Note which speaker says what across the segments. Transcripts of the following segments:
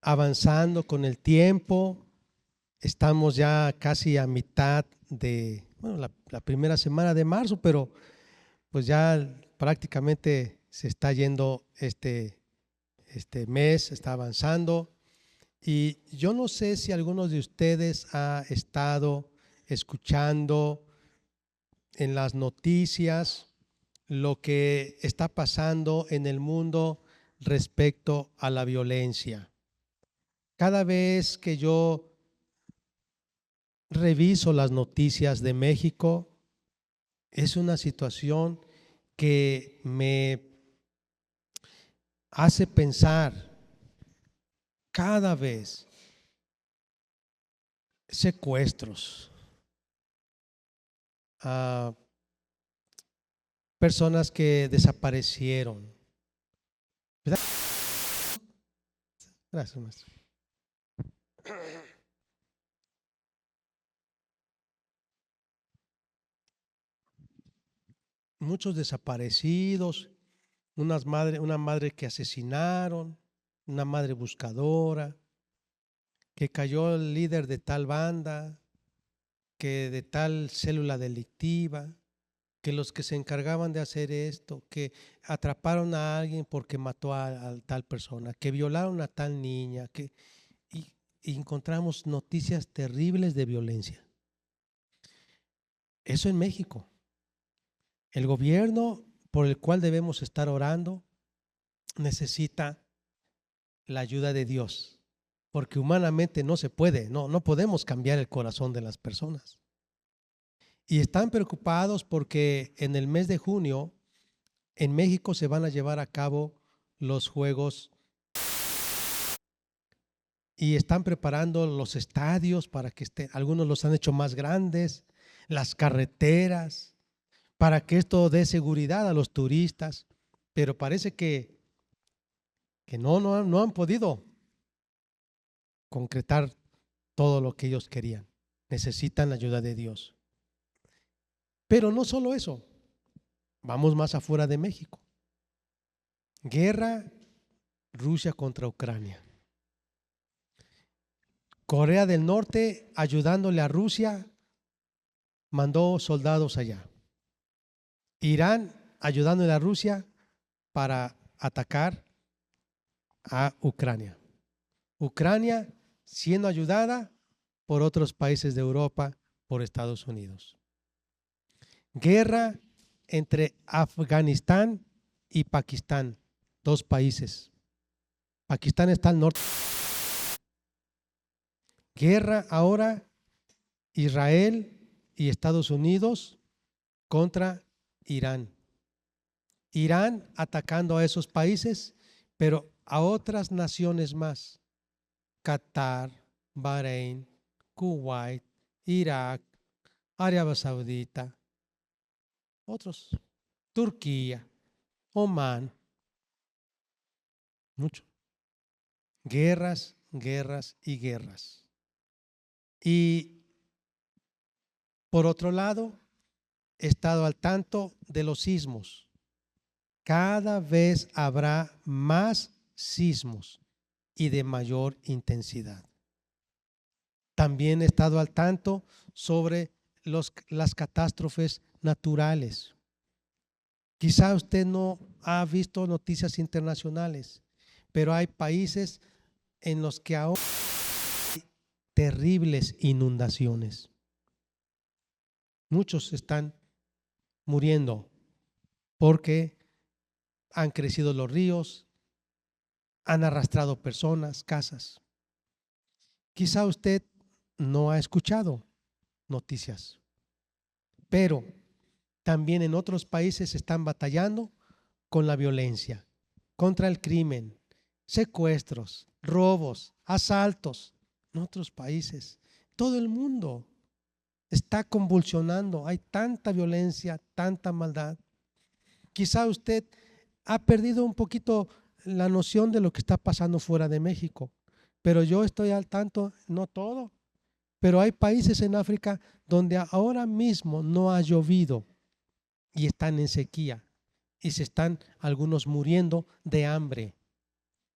Speaker 1: avanzando con el tiempo. Estamos ya casi a mitad de la primera semana de marzo, pero pues ya prácticamente se está yendo este mes, está avanzando. Y yo no sé si algunos de ustedes ha estado escuchando en las noticias lo que está pasando en el mundo respecto a la violencia. Cada vez que yo reviso las noticias de México, es una situación que me hace pensar cada vez secuestros a personas que desaparecieron. ¿Verdad? Gracias, maestro. Muchos desaparecidos, una madre que asesinaron, una madre buscadora, que cayó el líder de tal banda, que de tal célula delictiva, que los que se encargaban de hacer esto, que atraparon a alguien porque mató a tal persona, que violaron a tal niña, y encontramos noticias terribles de violencia. Eso en México. El gobierno por el cual debemos estar orando necesita la ayuda de Dios, porque humanamente no se puede, no podemos cambiar el corazón de las personas. Y están preocupados porque en el mes de junio en México se van a llevar a cabo los Juegos y están preparando los estadios para que estén, algunos los han hecho más grandes, las carreteras, para que esto dé seguridad a los turistas, pero parece que no han podido concretar todo lo que ellos querían. Necesitan la ayuda de Dios. Pero no solo eso, vamos más afuera de México. Guerra Rusia contra Ucrania. Corea del Norte, ayudándole a Rusia, mandó soldados allá. Irán, ayudándole a Rusia para atacar a Ucrania. Ucrania siendo ayudada por otros países de Europa, por Estados Unidos. Guerra entre Afganistán y Pakistán, dos países. Pakistán está al norte. Guerra ahora Israel y Estados Unidos contra Irán. Irán atacando a esos países, pero a otras naciones más. Qatar, Bahrein, Kuwait, Irak, Arabia Saudita, otros, Turquía, Omán, mucho. Guerras, guerras y guerras. Y por otro lado, he estado al tanto de los sismos. Cada vez habrá más sismos y de mayor intensidad. También he estado al tanto sobre las catástrofes naturales. Quizá usted no ha visto noticias internacionales, pero hay países en los que ahora hay terribles inundaciones. Muchos están muriendo porque han crecido los ríos, han arrastrado personas, casas. Quizá usted no ha escuchado noticias, pero también en otros países están batallando con la violencia, contra el crimen, secuestros, robos, asaltos. En otros países, todo el mundo está convulsionando. Hay tanta violencia, tanta maldad. Quizá usted ha perdido un poquito la noción de lo que está pasando fuera de México, pero yo estoy al tanto, no todo, pero hay países en África donde ahora mismo no ha llovido y están en sequía y se están algunos muriendo de hambre.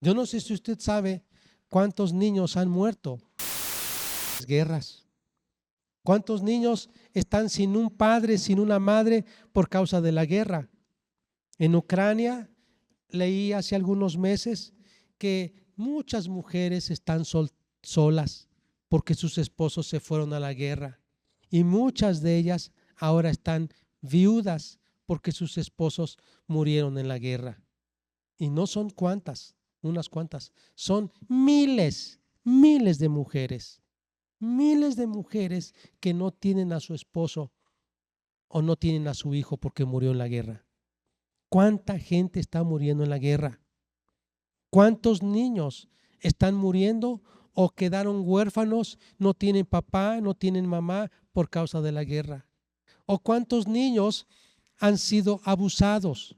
Speaker 1: Yo no sé si usted sabe cuántos niños han muerto en las guerras. ¿Cuántos niños están sin un padre, sin una madre por causa de la guerra? En Ucrania leí hace algunos meses que muchas mujeres están solas porque sus esposos se fueron a la guerra y muchas de ellas ahora están viudas porque sus esposos murieron en la guerra. Y no son unas cuantas, son miles de mujeres que no tienen a su esposo o no tienen a su hijo porque murió en la guerra. ¿Cuánta gente está muriendo en la guerra? ¿Cuántos niños están muriendo o quedaron huérfanos, no tienen papá, no tienen mamá por causa de la guerra? ¿O cuántos niños han sido abusados?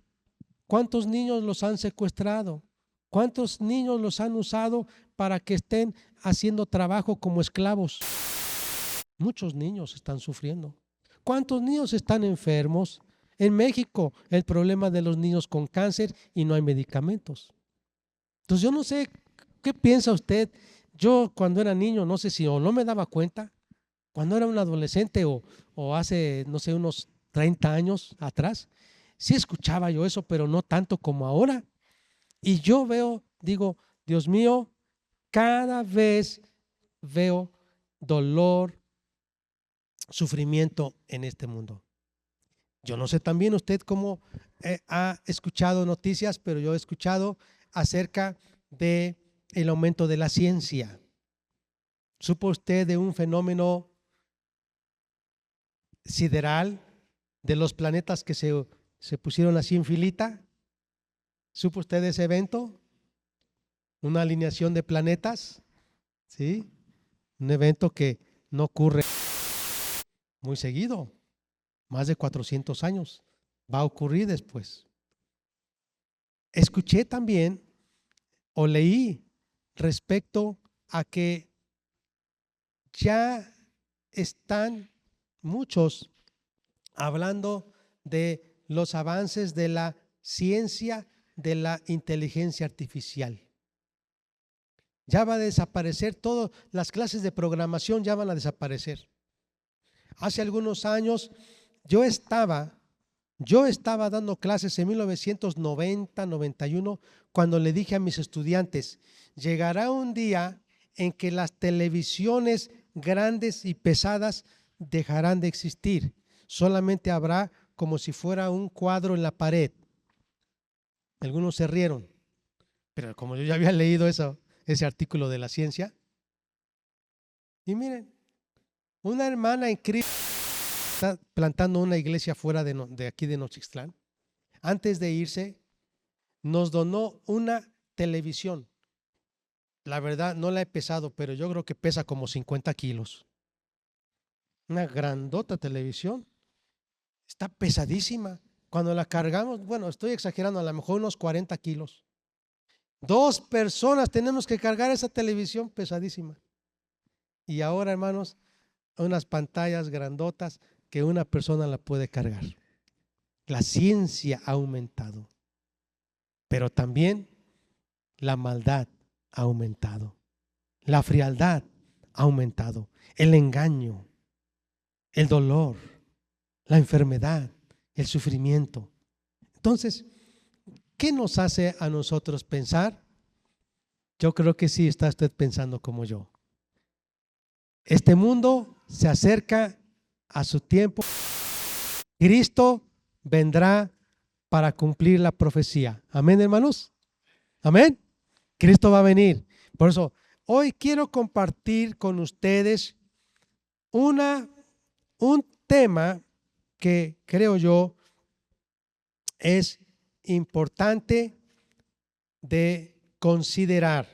Speaker 1: ¿Cuántos niños los han secuestrado? ¿Cuántos niños los han usado para que estén haciendo trabajo como esclavos? Muchos niños están sufriendo. ¿Cuántos niños están enfermos? En México, el problema de los niños con cáncer y no hay medicamentos. Entonces yo no sé qué piensa usted. Yo cuando era niño, no sé si o no me daba cuenta, cuando era un adolescente o hace, no sé, unos 30 años atrás, sí escuchaba yo eso, pero no tanto como ahora. Y yo digo, Dios mío, cada vez veo dolor, sufrimiento en este mundo. Yo no sé también usted cómo ha escuchado noticias, pero yo he escuchado acerca de el aumento de la ciencia. ¿Supo usted de un fenómeno sideral de los planetas que se pusieron así en filita? ¿Supo usted de ese evento? Una alineación de planetas, ¿sí? Un evento que no ocurre muy seguido, más de 400 años, va a ocurrir después. Escuché también o leí respecto a que ya están muchos hablando de los avances de la ciencia de la inteligencia artificial. Ya va a desaparecer todas las clases de programación, ya van a desaparecer. Hace algunos años yo estaba dando clases en 1990, 91, cuando le dije a mis estudiantes, llegará un día en que las televisiones grandes y pesadas dejarán de existir. Solamente habrá como si fuera un cuadro en la pared. Algunos se rieron, pero como yo ya había leído ese artículo de la ciencia, y miren, una hermana en Cristo está plantando una iglesia fuera de aquí de Nochixtlán. Antes de irse, nos donó una televisión. La verdad, no la he pesado, pero yo creo que pesa como 50 kilos. Una grandota televisión. Está pesadísima. Cuando la cargamos, bueno, estoy exagerando, a lo mejor unos 40 kilos. 2 personas tenemos que cargar esa televisión pesadísima. Y ahora, hermanos, unas pantallas grandotas que una persona la puede cargar. La ciencia ha aumentado, pero también la maldad ha aumentado, la frialdad ha aumentado, el engaño, el dolor, la enfermedad, el sufrimiento. Entonces, ¿qué nos hace a nosotros pensar? Yo creo que sí está usted pensando como yo. Este mundo se acerca a su tiempo. Cristo vendrá para cumplir la profecía. Amén, hermanos. Amén. Cristo va a venir. Por eso, hoy quiero compartir con ustedes un tema que creo yo es importante de considerar,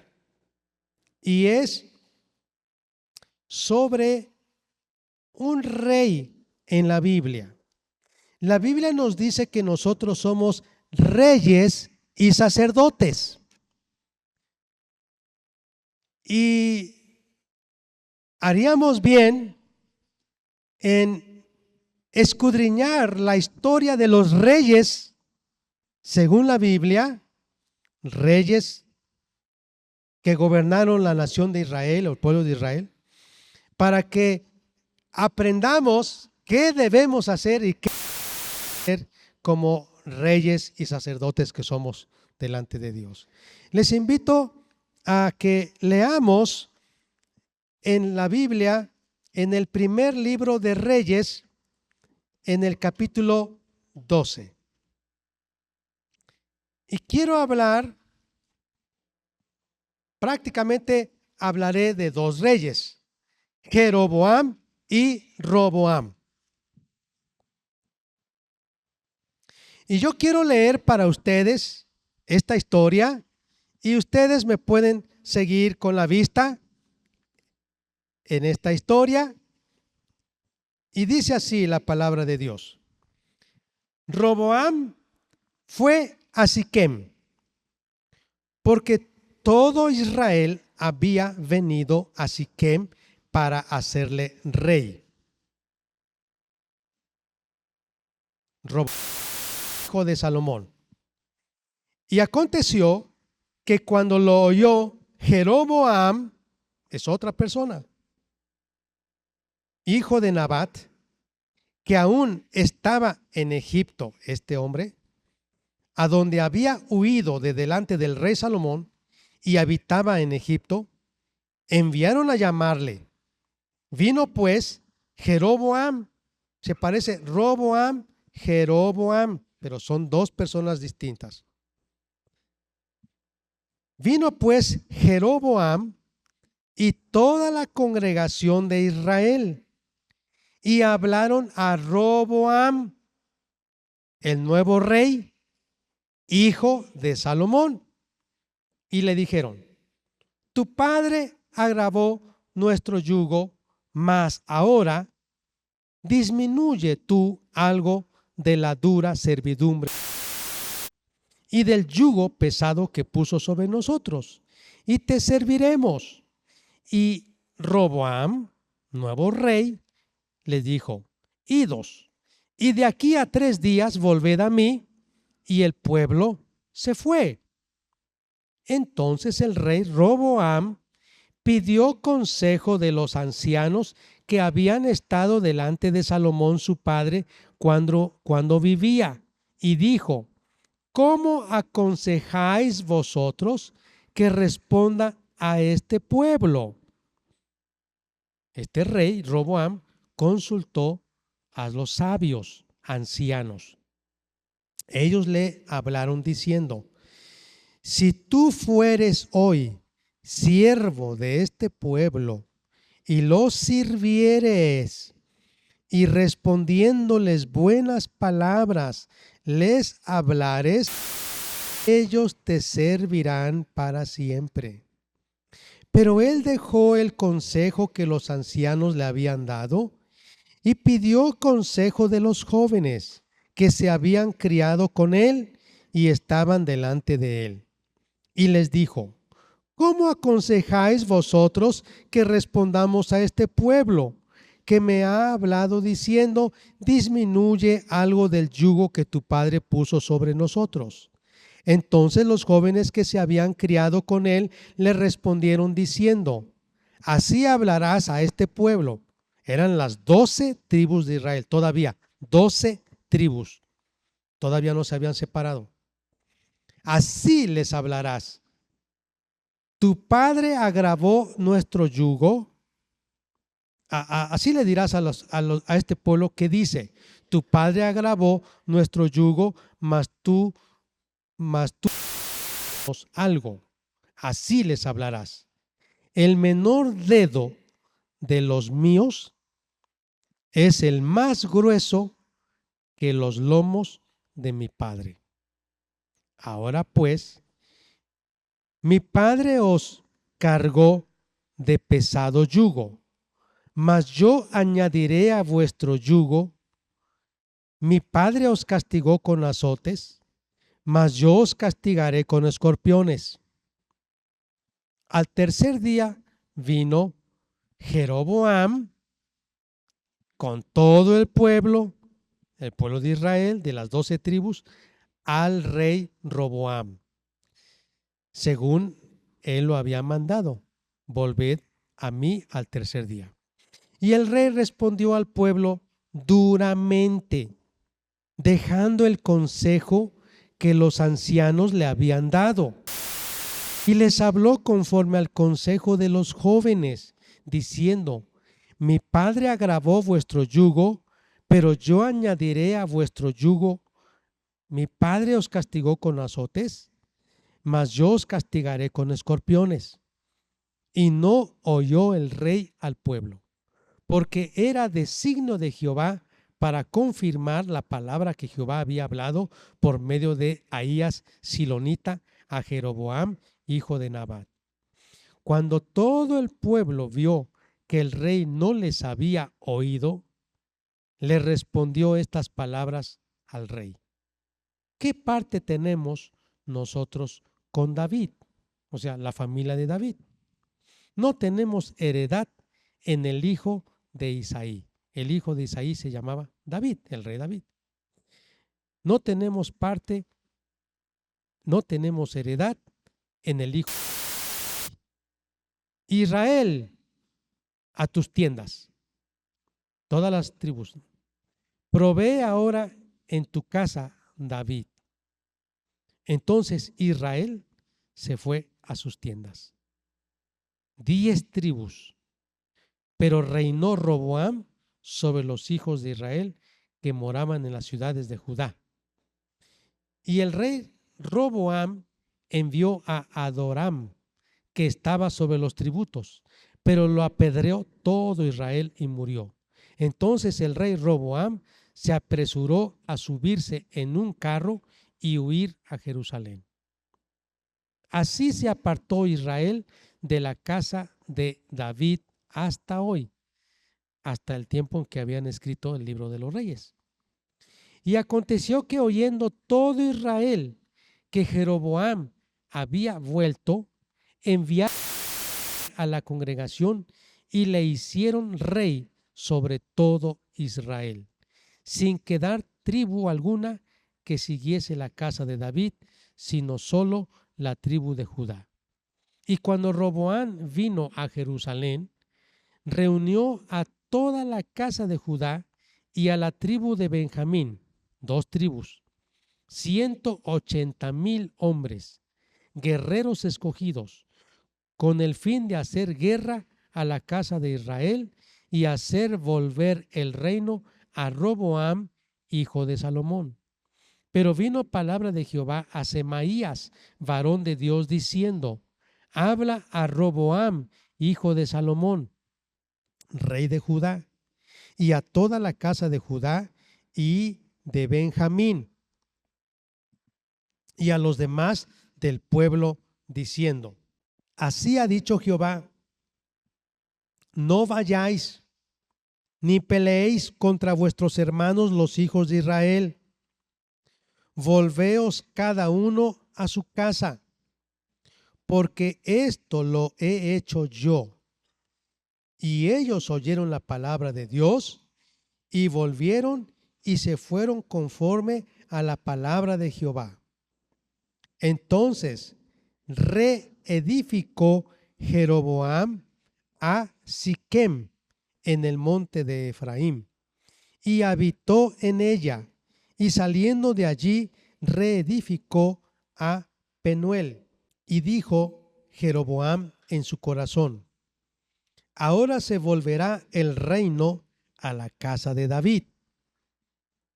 Speaker 1: y es sobre un rey en la Biblia. La Biblia nos dice que nosotros somos reyes y sacerdotes. Y haríamos bien en escudriñar la historia de los reyes según la Biblia, reyes que gobernaron la nación de Israel, o el pueblo de Israel, para que aprendamos qué debemos hacer y qué hacer como reyes y sacerdotes que somos delante de Dios. Les invito a que leamos en la Biblia, en el primer libro de Reyes, en el capítulo 12. Y quiero hablar, prácticamente hablaré de dos reyes, Jeroboam y Roboam. Y yo quiero leer para ustedes esta historia y ustedes me pueden seguir con la vista en esta historia. Y dice así la palabra de Dios. Roboam fue a Siquem, porque todo Israel había venido a Siquem para hacerle rey. Roboam, hijo de Salomón. Y aconteció que cuando lo oyó Jeroboam, es otra persona, hijo de Nabat, que aún estaba en Egipto, este hombre, a donde había huido de delante del rey Salomón y habitaba en Egipto, enviaron a llamarle. Vino pues Jeroboam, se parece Roboam, Jeroboam, pero son dos personas distintas. Vino pues Jeroboam y toda la congregación de Israel y hablaron a Roboam, el nuevo rey, hijo de Salomón, y le dijeron: tu padre agravó nuestro yugo, mas ahora disminuye tú algo de la dura servidumbre y del yugo pesado que puso sobre nosotros, y te serviremos. Y Roboam, nuevo rey, le dijo: idos, y de aquí a 3 días volved a mí. Y el pueblo se fue. Entonces el rey Roboam pidió consejo de los ancianos que habían estado delante de Salomón su padre cuando vivía, y dijo: ¿cómo aconsejáis vosotros que responda a este pueblo? Este rey Roboam consultó a los sabios ancianos. Ellos le hablaron diciendo: si tú fueres hoy siervo de este pueblo y los sirvieres, y respondiéndoles buenas palabras les hablares, ellos te servirán para siempre. Pero él dejó el consejo que los ancianos le habían dado y pidió consejo de los jóvenes que se habían criado con él y estaban delante de él. Y les dijo: ¿cómo aconsejáis vosotros que respondamos a este pueblo que me ha hablado diciendo: disminuye algo del yugo que tu padre puso sobre nosotros? Entonces los jóvenes que se habían criado con él le respondieron diciendo: así hablarás a este pueblo. Eran las 12 tribus de Israel, todavía 12 tribus, todavía no se habían separado. Así les hablarás: tu padre agravó nuestro yugo. Así le dirás a este pueblo que dice: tu padre agravó nuestro yugo, mas tú algo. Así les hablarás: el menor dedo de los míos es el más grueso que los lomos de mi padre. Ahora pues, mi padre os cargó de pesado yugo, mas yo añadiré a vuestro yugo. Mi padre os castigó con azotes, mas yo os castigaré con escorpiones. Al tercer día vino Jeroboam con todo el pueblo de Israel, de las 12 tribus, al rey Roboam, según él lo había mandado: volved a mí al tercer día. Y el rey respondió al pueblo duramente, dejando el consejo que los ancianos le habían dado. Y les habló conforme al consejo de los jóvenes, diciendo: mi padre agravó vuestro yugo, pero yo añadiré a vuestro yugo. Mi padre os castigó con azotes, mas yo os castigaré con escorpiones. Y no oyó el rey al pueblo, porque era designio de Jehová para confirmar la palabra que Jehová había hablado por medio de Ahías silonita a Jeroboam, hijo de Nabat. Cuando todo el pueblo vio que el rey no les había oído, le respondió estas palabras al rey: ¿qué parte tenemos nosotros con David? O sea, la familia de David. No tenemos heredad en el hijo de Isaí. El hijo de Isaí se llamaba David, el rey David. No tenemos parte, no tenemos heredad en el hijo. Israel, a tus tiendas, todas las tribus. Provee ahora en tu casa, David. Entonces Israel se fue a sus tiendas. 10 tribus. Pero reinó Roboam sobre los hijos de Israel que moraban en las ciudades de Judá. Y el rey Roboam envió a Adoram, que estaba sobre los tributos, pero lo apedreó todo Israel y murió. Entonces el rey Roboam se apresuró a subirse en un carro y huir a Jerusalén. Así se apartó Israel de la casa de David hasta hoy, hasta el tiempo en que habían escrito el libro de los reyes. Y aconteció que oyendo todo Israel que Jeroboam había vuelto, enviaron a la congregación y le hicieron rey sobre todo Israel, sin quedar tribu alguna que siguiese la casa de David, sino solo la tribu de Judá. Y cuando Roboam vino a Jerusalén, reunió a toda la casa de Judá y a la tribu de Benjamín, 2 tribus, 180,000 hombres, guerreros escogidos, con el fin de hacer guerra a la casa de Israel y hacer volver el reino a Roboam, hijo de Salomón. Pero vino palabra de Jehová a Semaías, varón de Dios, diciendo: habla a Roboam, hijo de Salomón, rey de Judá, y a toda la casa de Judá y de Benjamín, y a los demás del pueblo, diciendo: así ha dicho Jehová, no vayáis ni peleéis contra vuestros hermanos los hijos de Israel. Volveos cada uno a su casa, porque esto lo he hecho yo. Y ellos oyeron la palabra de Dios y volvieron y se fueron conforme a la palabra de Jehová. Entonces reedificó Jeroboam a Siquem en el monte de Efraín y habitó en ella, y saliendo de allí reedificó a Penuel. Y dijo Jeroboam en su corazón: ahora se volverá el reino a la casa de David.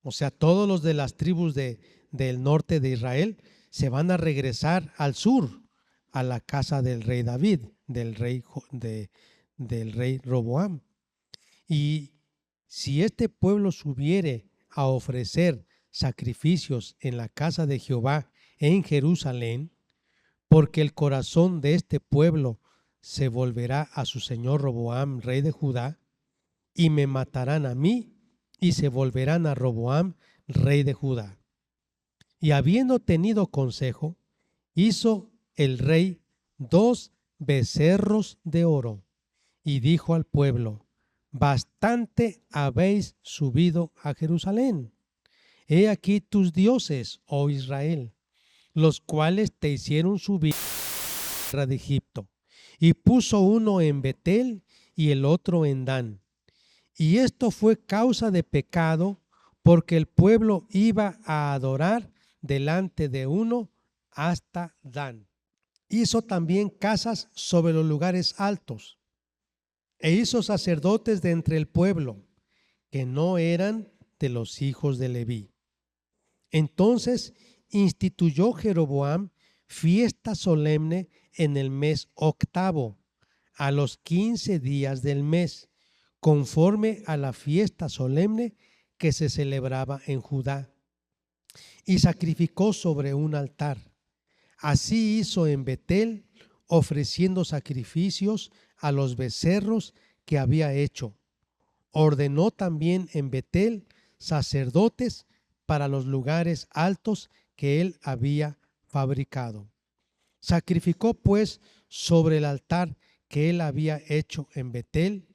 Speaker 1: O sea, todos los de las tribus del norte de Israel se van a regresar al sur, a la casa del rey David, del rey Roboam. Y si este pueblo subiere a ofrecer sacrificios en la casa de Jehová en Jerusalén, porque el corazón de este pueblo se volverá a su señor Roboam, rey de Judá, y me matarán a mí, y se volverán a Roboam, rey de Judá. Y habiendo tenido consejo, hizo el rey 2 becerros de oro, y dijo al pueblo: bastante habéis subido a Jerusalén. He aquí tus dioses, oh Israel, los cuales te hicieron subir tierra de Egipto, y puso uno en Betel y el otro en Dan. Y esto fue causa de pecado, porque el pueblo iba a adorar delante de uno hasta Dan. Hizo también casas sobre los lugares altos, e hizo sacerdotes de entre el pueblo, que no eran de los hijos de Leví. Entonces instituyó Jeroboam fiesta solemne en el mes octavo, a los 15 días del mes, conforme a la fiesta solemne que se celebraba en Judá, y sacrificó sobre un altar. Así hizo en Betel, ofreciendo sacrificios a los becerros que había hecho. Ordenó también en Betel sacerdotes para los lugares altos que él había fabricado. Sacrificó pues sobre el altar que él había hecho en Betel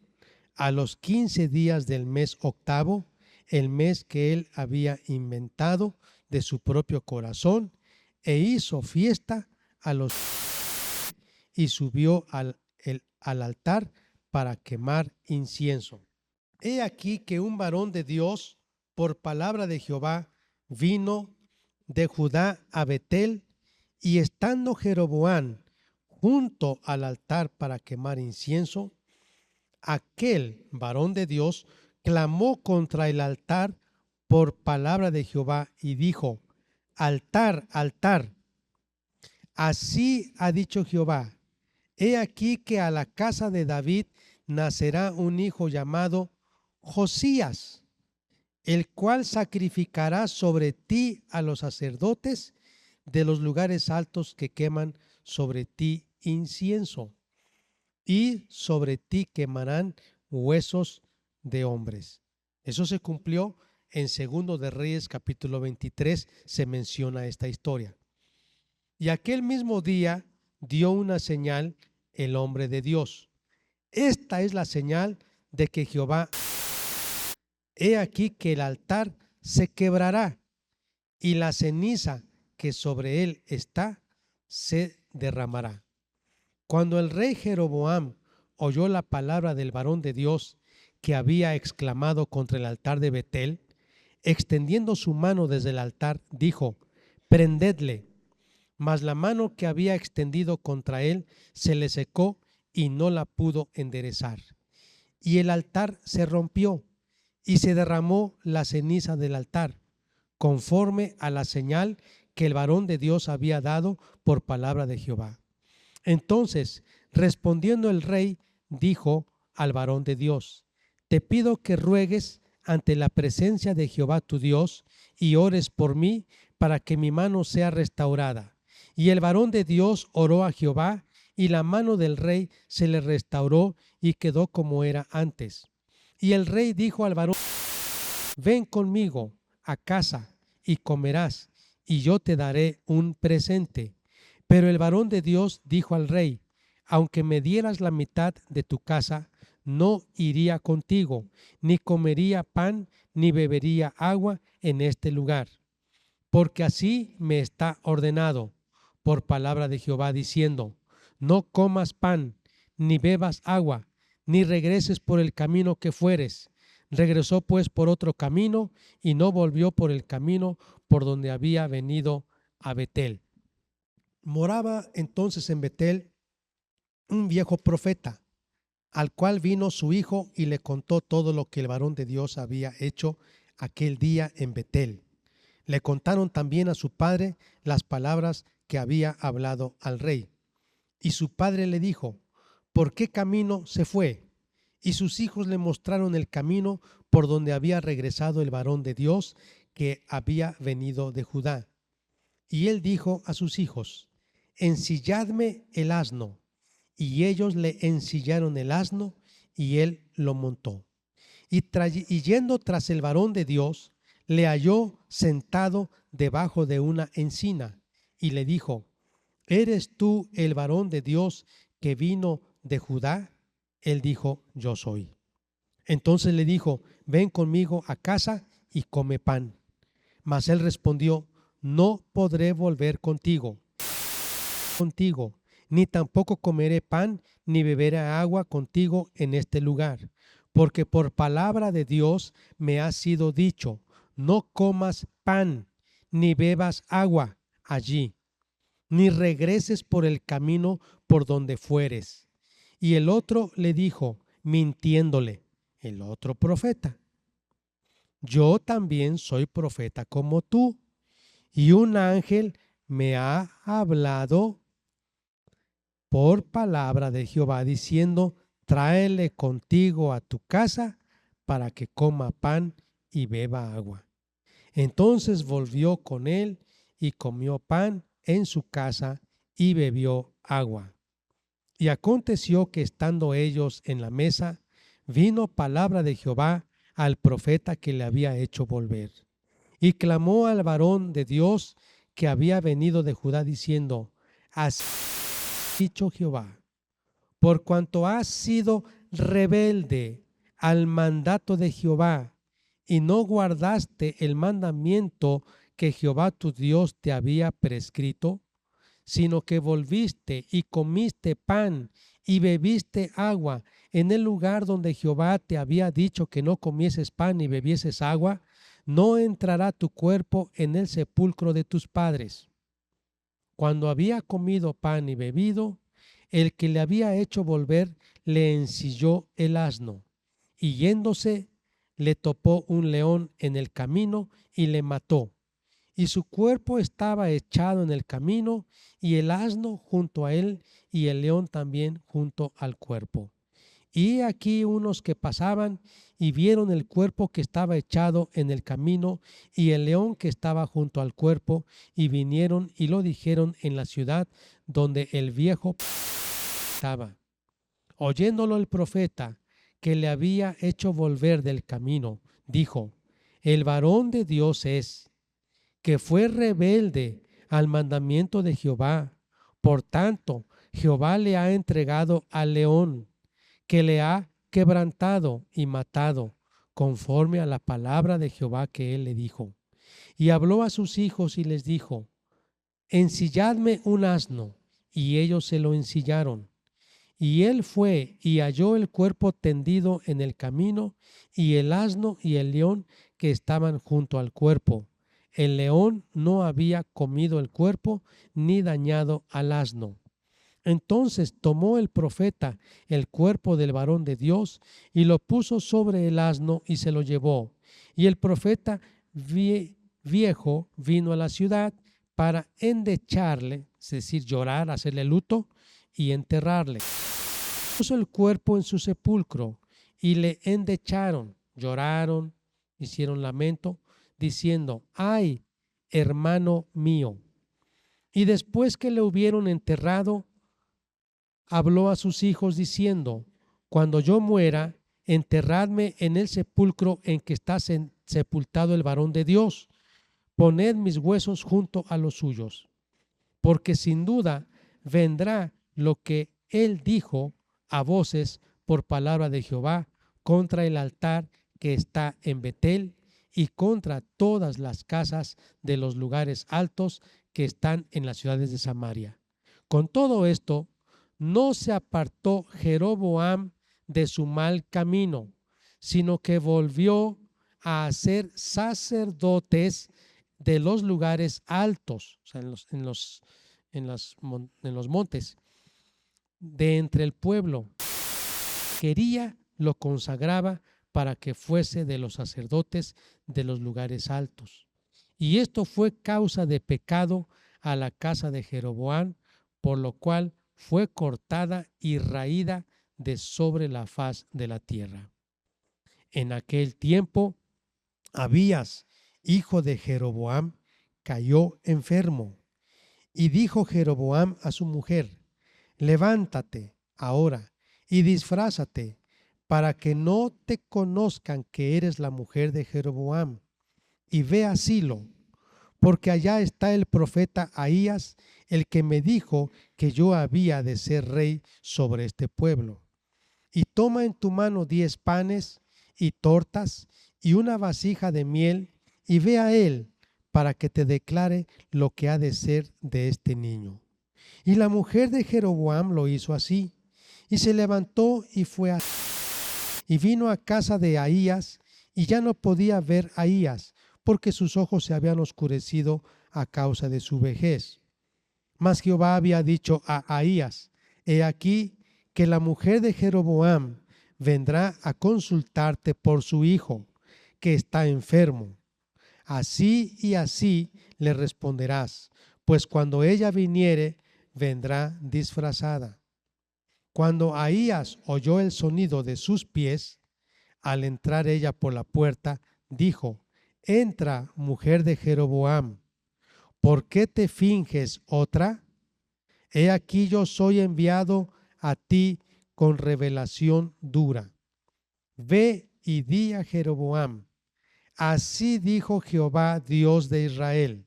Speaker 1: a los 15 días del mes octavo, el mes que él había inventado de su propio corazón, e hizo fiesta a los y subió al altar para quemar incienso. He aquí que un varón de Dios, por palabra de Jehová, vino de Judá a Betel, y estando Jeroboam junto al altar para quemar incienso, aquel varón de Dios clamó contra el altar por palabra de Jehová y dijo: altar, altar, así ha dicho Jehová, he aquí que a la casa de David nacerá un hijo llamado Josías, el cual sacrificará sobre ti a los sacerdotes de los lugares altos que queman sobre ti incienso, y sobre ti quemarán huesos de hombres. Eso se cumplió en Segundo de Reyes capítulo 23, se menciona esta historia. Y aquel mismo día dio una señal el hombre de Dios. Esta es la señal de que Jehová, he aquí que el altar se quebrará y la ceniza que sobre él está se derramará. Cuando el rey Jeroboam oyó la palabra del varón de Dios que había exclamado contra el altar de Betel, extendiendo su mano desde el altar, dijo: prendedle. Mas la mano que había extendido contra él se le secó y no la pudo enderezar. Y el altar se rompió y se derramó la ceniza del altar, conforme a la señal que el varón de Dios había dado por palabra de Jehová. Entonces, respondiendo el rey, dijo al varón de Dios: te pido que ruegues ante la presencia de Jehová tu Dios y ores por mí para que mi mano sea restaurada. Y el varón de Dios oró a Jehová, y la mano del rey se le restauró y quedó como era antes. Y el rey dijo al varón: ven conmigo a casa y comerás, y yo te daré un presente. Pero el varón de Dios dijo al rey: aunque me dieras la mitad de tu casa, no iría contigo, ni comería pan, ni bebería agua en este lugar. Porque así me está ordenado por palabra de Jehová, diciendo: no comas pan, ni bebas agua, ni regreses por el camino que fueres. Regresó pues por otro camino, y no volvió por el camino por donde había venido a Betel. Moraba entonces en Betel un viejo profeta, al cual vino su hijo y le contó todo lo que el varón de Dios había hecho aquel día en Betel. Le contaron también a su padre las palabras que había hablado al rey. Y su padre le dijo: ¿por qué camino se fue? Y sus hijos le mostraron el camino por donde había regresado el varón de Dios que había venido de Judá. Y él dijo a sus hijos: ensilladme el asno. Y ellos le ensillaron el asno, y él lo montó. Y yendo tras el varón de Dios, le halló sentado debajo de una encina, y le dijo: ¿eres tú el varón de Dios que vino de Judá? Él dijo: yo soy. Entonces le dijo: ven conmigo a casa y come pan. Mas él respondió: no podré volver contigo, ni tampoco comeré pan ni beberé agua contigo en este lugar, porque por palabra de Dios me ha sido dicho, no comas pan ni bebas agua allí, ni regreses por el camino por donde fueres. Y el otro le dijo, mintiéndole, el otro profeta, yo también soy profeta como tú, y un ángel me ha hablado por palabra de Jehová, diciendo, tráele contigo a tu casa para que coma pan y beba agua. Entonces volvió con él y comió pan en su casa y bebió agua. Y aconteció que estando ellos en la mesa, vino palabra de Jehová al profeta que le había hecho volver. Y clamó al varón de Dios que había venido de Judá, diciendo, así ha dicho Jehová, por cuanto has sido rebelde al mandato de Jehová y no guardaste el mandamiento que Jehová tu Dios te había prescrito, sino que volviste y comiste pan y bebiste agua en el lugar donde Jehová te había dicho que no comieses pan ni bebieses agua, no entrará tu cuerpo en el sepulcro de tus padres. Cuando había comido pan y bebido, el que le había hecho volver le ensilló el asno, y yéndose le topó un león en el camino y le mató. Y su cuerpo estaba echado en el camino, y el asno junto a él, y el león también junto al cuerpo. Y aquí unos que pasaban y vieron el cuerpo que estaba echado en el camino y el león que estaba junto al cuerpo, y vinieron y lo dijeron en la ciudad donde el viejo estaba. Oyéndolo el profeta que le había hecho volver del camino, dijo, el varón de Dios es, que fue rebelde al mandamiento de Jehová. Por tanto, Jehová le ha entregado al león, que le ha quebrantado y matado, conforme a la palabra de Jehová que él le dijo. Y habló a sus hijos y les dijo, ensilladme un asno, y ellos se lo ensillaron. Y él fue y halló el cuerpo tendido en el camino, y el asno y el león que estaban junto al cuerpo. El león no había comido el cuerpo ni dañado al asno. Entonces tomó el profeta el cuerpo del varón de Dios y lo puso sobre el asno y se lo llevó. Y el profeta viejo vino a la ciudad para endecharle, es decir, llorar, hacerle luto y enterrarle. Puso el cuerpo en su sepulcro y le endecharon, lloraron, hicieron lamento, diciendo, ay, hermano mío. Y después que le hubieron enterrado, habló a sus hijos diciendo, cuando yo muera, enterradme en el sepulcro en que está sepultado el varón de Dios, poned mis huesos junto a los suyos, porque sin duda vendrá lo que él dijo a voces por palabra de Jehová contra el altar que está en Betel y contra todas las casas de los lugares altos que están en las ciudades de Samaria. Con todo esto, no se apartó Jeroboam de su mal camino, sino que volvió a ser sacerdotes de los lugares altos, o sea, en los montes, de entre el pueblo. Quería, lo consagraba para que fuese de los sacerdotes de los lugares altos. Y esto fue causa de pecado a la casa de Jeroboam, por lo cual fue cortada y raída de sobre la faz de la tierra. En aquel tiempo, Abías, hijo de Jeroboam, cayó enfermo. Y dijo Jeroboam a su mujer, levántate ahora y disfrázate, para que no te conozcan que eres la mujer de Jeroboam, y ve a Silo, porque allá está el profeta Ahías, el que me dijo que yo había de ser rey sobre este pueblo. Y toma en tu mano 10 panes y tortas y una vasija de miel, y ve a él para que te declare lo que ha de ser de este niño. Y la mujer de Jeroboam lo hizo así. Y se levantó y fue y vino a casa de Ahías, y ya no podía ver a Ahías, porque sus ojos se habían oscurecido a causa de su vejez. Mas Jehová había dicho a Ahías: he aquí que la mujer de Jeroboam vendrá a consultarte por su hijo, que está enfermo. Así y así le responderás, pues cuando ella viniere, vendrá disfrazada. Cuando Ahías oyó el sonido de sus pies, al entrar ella por la puerta, dijo: entra, mujer de Jeroboam, ¿por qué te finges otra? He aquí yo soy enviado a ti con revelación dura. Ve y di a Jeroboam: así dijo Jehová, Dios de Israel: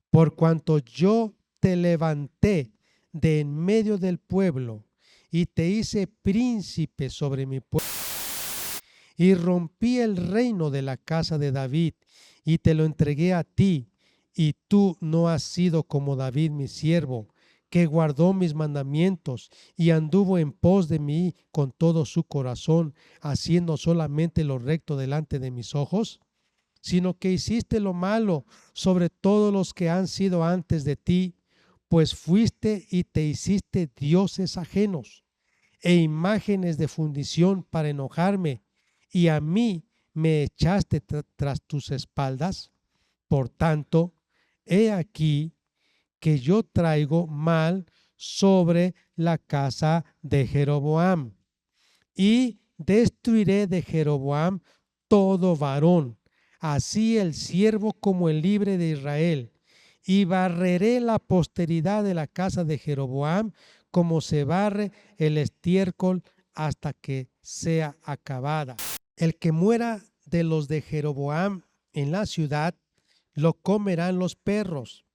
Speaker 1: por cuanto yo te levanté de en medio del pueblo y te hice príncipe sobre mi pueblo, y rompí el reino de la casa de David y te lo entregué a ti, y tú no has sido como David mi siervo, que guardó mis mandamientos y anduvo en pos de mí con todo su corazón, haciendo solamente lo recto delante de mis ojos, sino que hiciste lo malo sobre todos los que han sido antes de ti, pues fuiste y te hiciste dioses ajenos e imágenes de fundición para enojarme, y a mí me echaste tras tus espaldas. Por tanto, he aquí que yo traigo mal sobre la casa de Jeroboam, y destruiré de Jeroboam todo varón, así el siervo como el libre de Israel, y barreré la posteridad de la casa de Jeroboam como se barre el estiércol hasta que sea acabada. El que muera de los de Jeroboam en la ciudad, lo comerán los perros,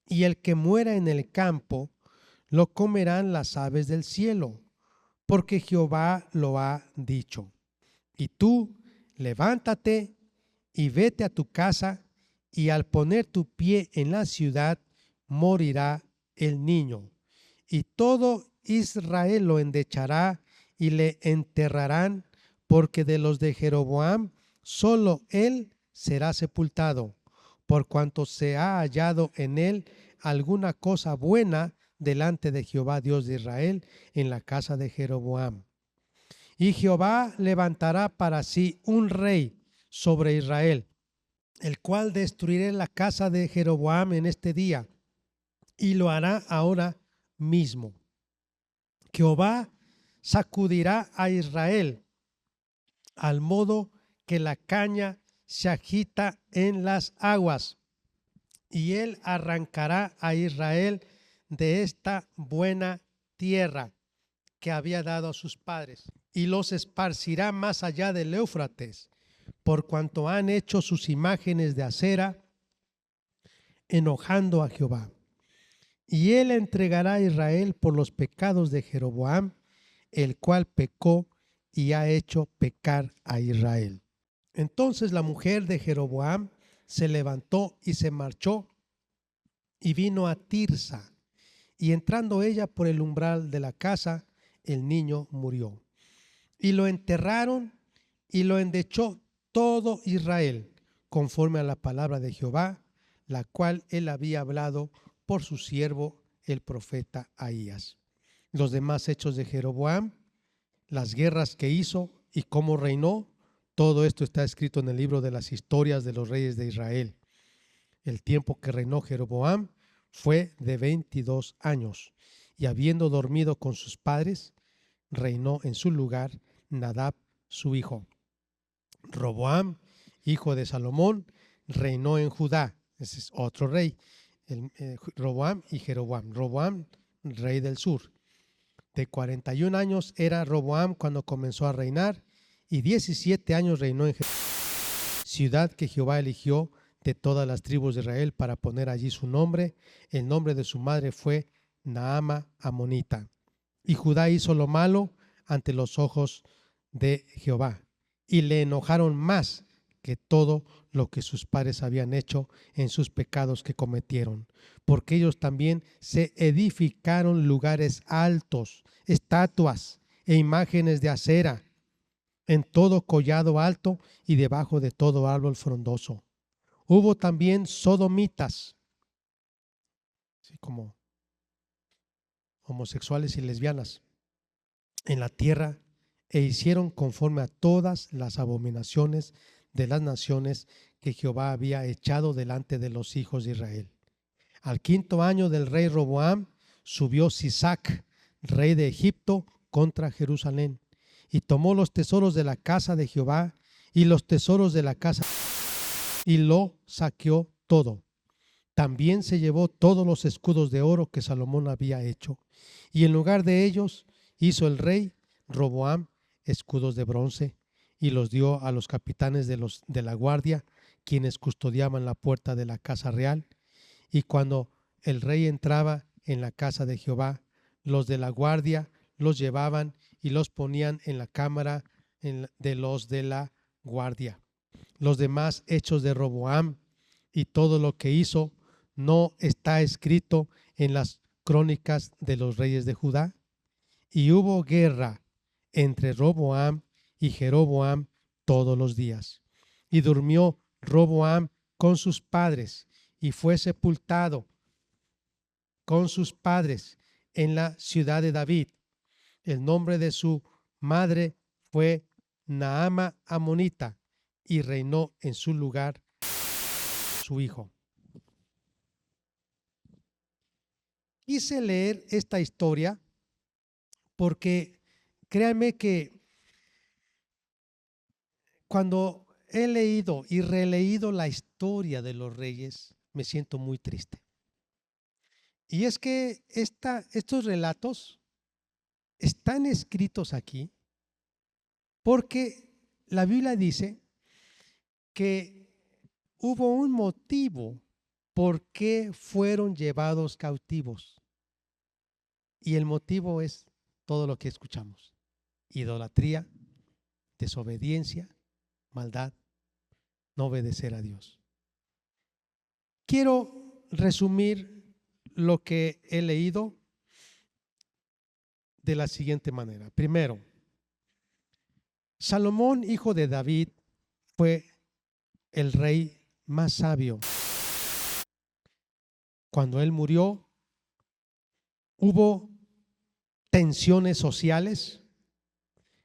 Speaker 1: y el que muera en el campo, lo comerán las aves del cielo, porque Jehová lo ha dicho. Y tú, levántate y vete a tu casa, y al poner tu pie en la ciudad, morirá el niño. Y todo Israel lo endechará y le enterrarán, porque de los de Jeroboam solo él será sepultado, por cuanto se ha hallado en él alguna cosa buena delante de Jehová Dios de Israel en la casa de Jeroboam. Y Jehová levantará para sí un rey sobre Israel, el cual destruirá la casa de Jeroboam en este día, y lo hará ahora mismo. Jehová sacudirá a Israel al modo que la caña se agita en las aguas, y él arrancará a Israel de esta buena tierra que había dado a sus padres, y los esparcirá más allá del Éufrates, por cuanto han hecho sus imágenes de acera, enojando a Jehová. Y él entregará a Israel por los pecados de Jeroboam, el cual pecó y ha hecho pecar a Israel. Entonces la mujer de Jeroboam se levantó y se marchó y vino a Tirsa, y entrando ella por el umbral de la casa, el niño murió. Y lo enterraron y lo endechó todo Israel, conforme a la palabra de Jehová, la cual él había hablado por su siervo el profeta Ahías. Los demás hechos de Jeroboam, las guerras que hizo y cómo reinó, todo esto está escrito en el libro de las historias de los reyes de Israel. El tiempo que reinó Jeroboam fue de 22 años, y habiendo dormido con sus padres, reinó en su lugar Nadab, su hijo. Roboam, hijo de Salomón, reinó en Judá. Ese es otro rey. Roboam y Jeroboam. Roboam, rey del sur. De 41 años era Roboam cuando comenzó a reinar, y 17 años reinó en ciudad que Jehová eligió de todas las tribus de Israel para poner allí su nombre. El nombre de su madre fue Naama Amonita. Y Judá hizo lo malo ante los ojos de Jehová, y le enojaron más que todo lo que sus padres habían hecho en sus pecados que cometieron, porque ellos también se edificaron lugares altos, estatuas e imágenes de acera en todo collado alto y debajo de todo árbol frondoso. Hubo también sodomitas, así como homosexuales y lesbianas, en la tierra, e hicieron conforme a todas las abominaciones de las naciones que Jehová había echado delante de los hijos de Israel. Al 5.º año del rey Roboam, subió Sisac, rey de Egipto, contra Jerusalén, y tomó los tesoros de la casa de Jehová y los tesoros de la casa, y lo saqueó todo. También se llevó todos los escudos de oro que Salomón había hecho, y en lugar de ellos hizo el rey Roboam escudos de bronce, y los dio a los capitanes de la guardia, quienes custodiaban la puerta de la casa real. Y cuando el rey entraba en la casa de Jehová, los de la guardia los llevaban y los ponían en la cámara de los de la guardia. Los demás hechos de Roboam y todo lo que hizo, ¿no está escrito en las crónicas de los reyes de Judá? Y hubo guerra entre Roboam y Jeroboam todos los días. Y durmió Roboam con sus padres y fue sepultado con sus padres en la ciudad de David. El nombre de su madre fue Naama Amonita, y reinó en su lugar su hijo. Quise leer esta historia porque créanme que cuando he leído y releído la historia de los reyes, me siento muy triste. Y es que estos relatos están escritos aquí porque la Biblia dice que hubo un motivo por qué fueron llevados cautivos. Y el motivo es todo lo que escuchamos: idolatría, desobediencia, maldad, no obedecer a Dios. Quiero resumir lo que he leído de la siguiente manera. Primero, Salomón, hijo de David, fue el rey más sabio. Cuando él murió, hubo tensiones sociales,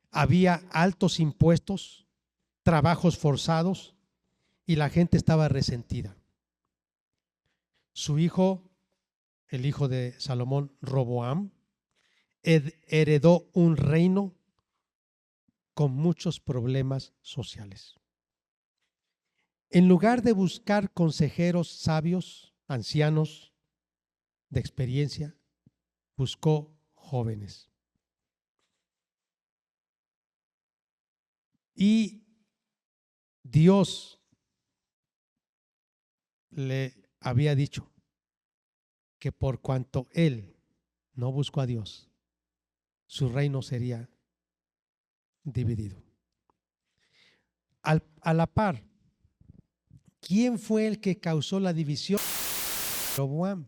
Speaker 1: había altos impuestos, trabajos forzados y la gente estaba resentida. Su hijo, el hijo de Salomón, Roboam, heredó un reino con muchos problemas sociales. En lugar de buscar consejeros sabios, ancianos de experiencia, buscó jóvenes. Y Dios le había dicho que por cuanto él no buscó a Dios, su reino sería dividido. A la par, ¿quién fue el que causó la división? Jeroboam.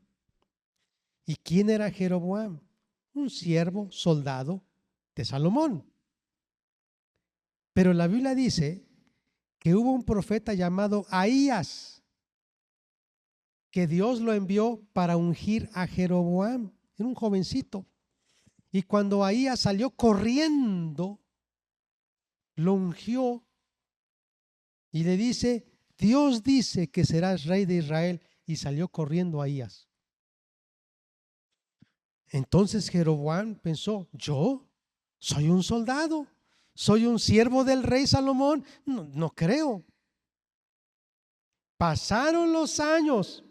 Speaker 1: ¿Y quién era Jeroboam? Un siervo, soldado de Salomón. Pero la Biblia dice que hubo un profeta llamado Ahías, que Dios lo envió para ungir a Jeroboam. Era un jovencito. Y cuando Ahías salió corriendo, lo ungió y le dice: Dios dice que serás rey de Israel. Y salió corriendo Ahías. Entonces Jeroboam pensó: yo soy un soldado, soy un siervo del rey Salomón, no creo. Pasaron los años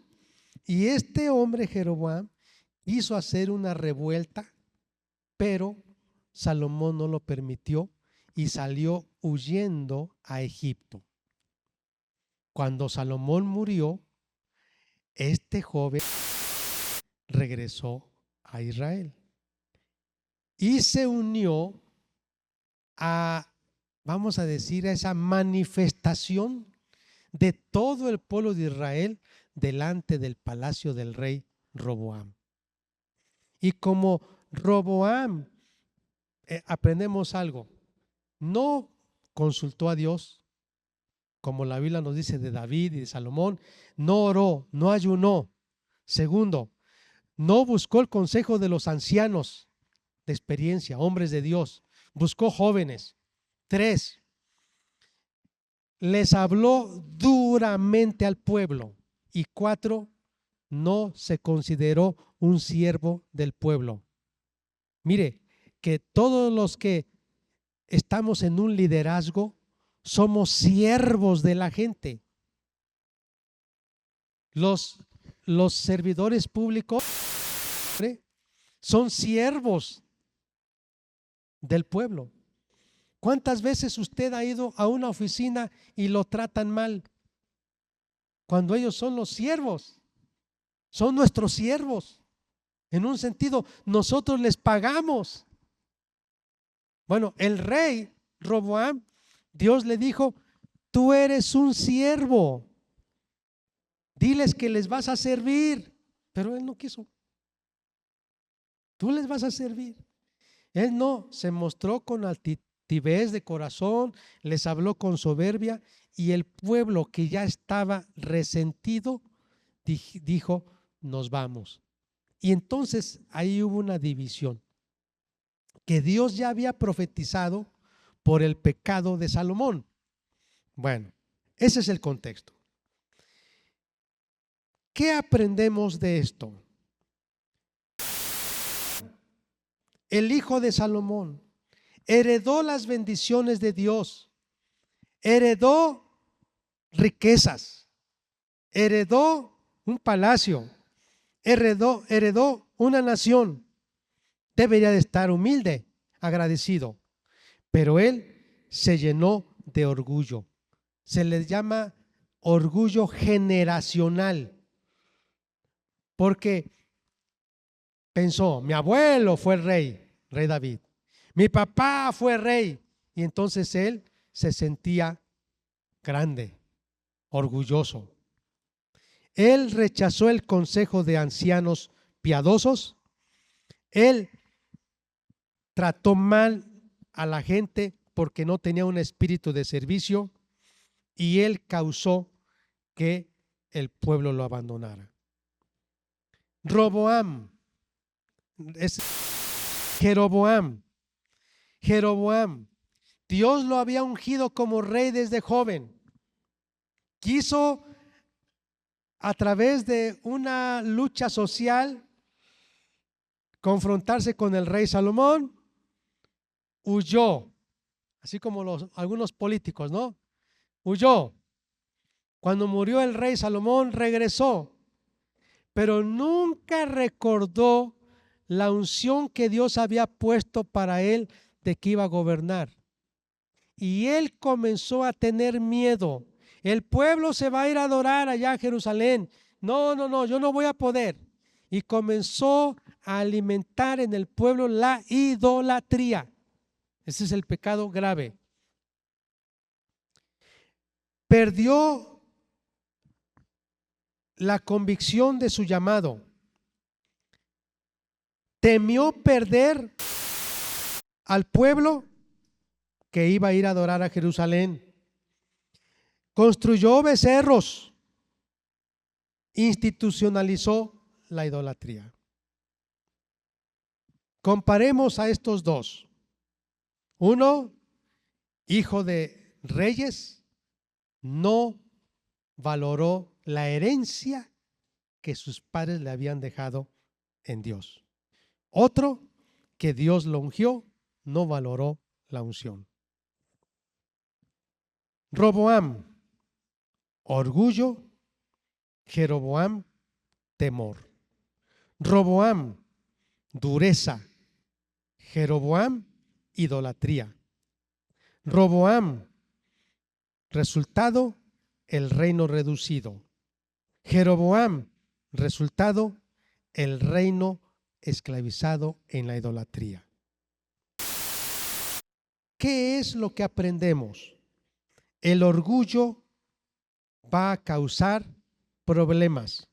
Speaker 1: y este hombre Jeroboam quiso hacer una revuelta, pero Salomón no lo permitió y salió huyendo a Egipto. Cuando Salomón murió, este joven regresó a Israel y se unió a, vamos a decir, a esa manifestación de todo el pueblo de Israel delante del palacio del rey Roboam. Y como Roboam, aprendemos algo, no consultó a Dios, como la Biblia nos dice de David y de Salomón, no oró, no ayunó. Segundo, no buscó el consejo de los ancianos de experiencia, hombres de Dios, buscó jóvenes. 3, les habló duramente al pueblo. Y 4, no se consideró un siervo del pueblo. Mire, que todos los que estamos en un liderazgo somos siervos de la gente. Los servidores públicos son siervos del pueblo. ¿Cuántas veces usted ha ido a una oficina y lo tratan mal? Cuando ellos son los siervos, son nuestros siervos. En un sentido, nosotros les pagamos. Bueno, el rey Roboam, Dios le dijo, tú eres un siervo, diles que les vas a servir, pero él no quiso. Tú les vas a servir. Él no, se mostró con altivez de corazón, les habló con soberbia, y el pueblo que ya estaba resentido dijo, nos vamos. Y entonces ahí hubo una división que Dios ya había profetizado por el pecado de Salomón. Bueno, ese es el contexto. ¿Qué aprendemos de esto? El hijo de Salomón heredó las bendiciones de Dios, heredó riquezas, heredó un palacio, heredó una nación. Debería de estar humilde, agradecido, pero él se llenó de orgullo. Se le llama orgullo generacional, porque pensó, mi abuelo fue el rey David, mi papá fue rey, y entonces él se sentía grande, orgulloso. Él rechazó el consejo de ancianos piadosos, él trató mal a la gente porque no tenía un espíritu de servicio, y él causó que el pueblo lo abandonara. Roboam es Jeroboam. Dios lo había ungido como rey desde joven. Quiso, a través de una lucha social, confrontarse con el rey Salomón. Huyó, así como algunos políticos, ¿no? Huyó. Cuando murió el rey Salomón, regresó, pero nunca recordó la unción que Dios había puesto para él de que iba a gobernar. Y él comenzó a tener miedo. El pueblo se va a ir a adorar allá a Jerusalén. No, yo no voy a poder. Y comenzó a alimentar en el pueblo la idolatría. Ese es el pecado grave. Perdió la convicción de su llamado. Temió perder al pueblo que iba a ir a adorar a Jerusalén. Construyó becerros, institucionalizó la idolatría. Comparemos a estos dos. Uno, hijo de reyes, no valoró la herencia que sus padres le habían dejado en Dios. Otro, que Dios lo ungió, no valoró la unción. Roboam, orgullo. Jeroboam, temor. Roboam, dureza. Jeroboam, idolatría. Roboam, resultado, el reino reducido. Jeroboam, resultado, el reino esclavizado en la idolatría. ¿Qué es lo que aprendemos? El orgullo va a causar problemas.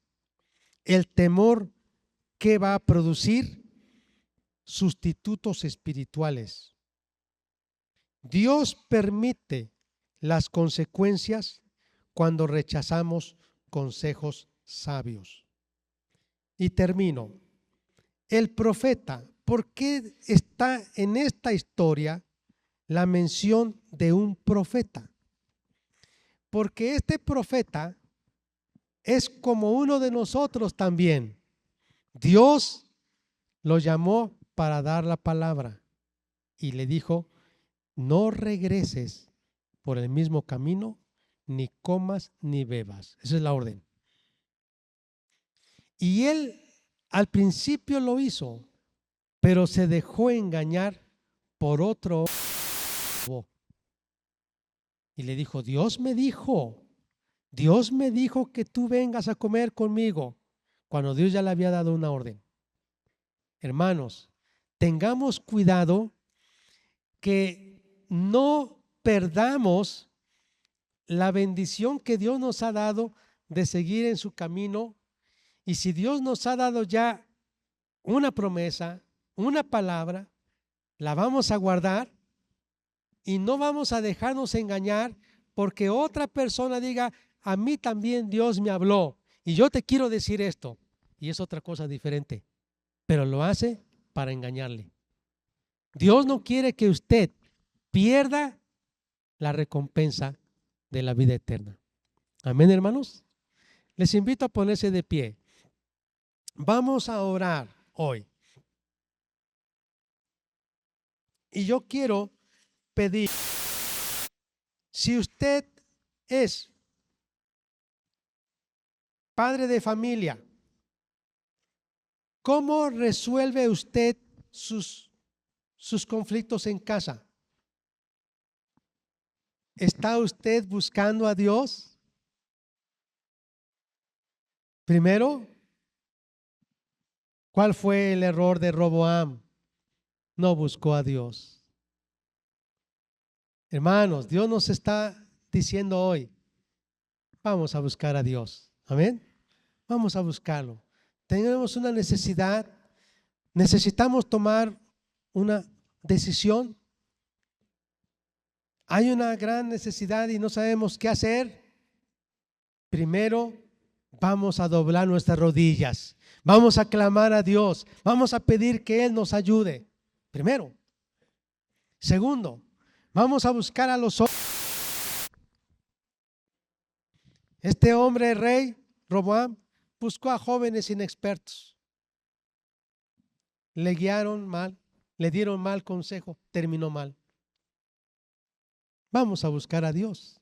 Speaker 1: El temor, ¿qué va a producir? Sustitutos espirituales. Dios permite las consecuencias cuando rechazamos consejos sabios. Y termino. El profeta, ¿por qué está en esta historia la mención de un profeta? Porque este profeta es como uno de nosotros también. Dios lo llamó para dar la palabra y le dijo: no regreses por el mismo camino, ni comas ni bebas. Esa es la orden. Y él al principio lo hizo, pero se dejó engañar por otro. Y le dijo: Dios me dijo que tú vengas a comer conmigo, cuando Dios ya le había dado una orden. Hermanos, tengamos cuidado que no perdamos la bendición que Dios nos ha dado de seguir en su camino. Y si Dios nos ha dado ya una promesa, una palabra, la vamos a guardar y no vamos a dejarnos engañar porque otra persona diga: a mí también Dios me habló y yo te quiero decir esto. Y es otra cosa diferente, pero lo hace para engañarle. Dios no quiere que usted pierda la recompensa de la vida eterna. Amén, hermanos. Les invito a ponerse de pie. Vamos a orar hoy. Y yo quiero pedir, si usted es padre de familia, ¿cómo resuelve usted sus conflictos en casa? ¿Está usted buscando a Dios? Primero, ¿cuál fue el error de Roboam? No buscó a Dios. Hermanos, Dios nos está diciendo hoy: vamos a buscar a Dios. Amén. Vamos a buscarlo. Tenemos una necesidad. Necesitamos tomar una decisión. Hay una gran necesidad y no sabemos qué hacer. Primero, vamos a doblar nuestras rodillas. Vamos a clamar a Dios. Vamos a pedir que Él nos ayude. Primero. Segundo, vamos a buscar a los hombres. Este hombre rey, Roboam, buscó a jóvenes inexpertos. Le guiaron mal, le dieron mal consejo, terminó mal. Vamos a buscar a Dios.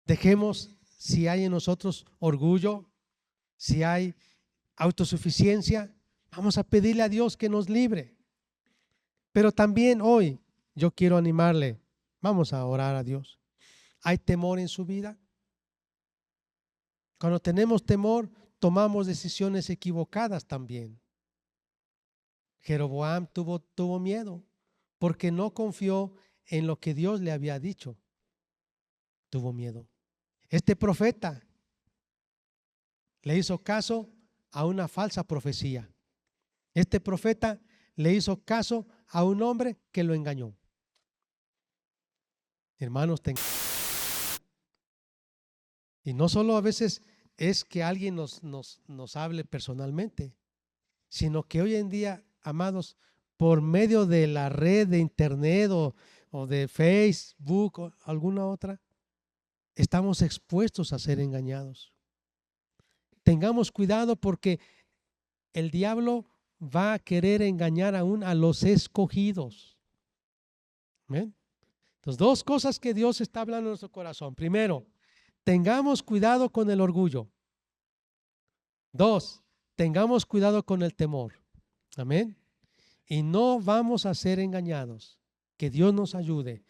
Speaker 1: Dejemos, si hay en nosotros orgullo, si hay autosuficiencia, vamos a pedirle a Dios que nos libre. Pero también hoy yo quiero animarle, vamos a orar a Dios. ¿Hay temor en su vida? Cuando tenemos temor, tomamos decisiones equivocadas también. Jeroboam tuvo miedo porque no confió en lo que Dios le había dicho. Tuvo miedo. Este profeta le hizo caso a una falsa profecía. Este profeta le hizo caso a un hombre que lo engañó. Hermanos, y no solo a veces es que alguien nos hable personalmente, sino que hoy en día, amados, por medio de la red de internet o de Facebook o alguna otra, estamos expuestos a ser engañados. Tengamos cuidado porque el diablo va a querer engañar aún a los escogidos. ¿Ven? Entonces, dos cosas que Dios está hablando en nuestro corazón. Primero, tengamos cuidado con el orgullo. Dos, tengamos cuidado con el temor. Amén. Y no vamos a ser engañados. Que Dios nos ayude.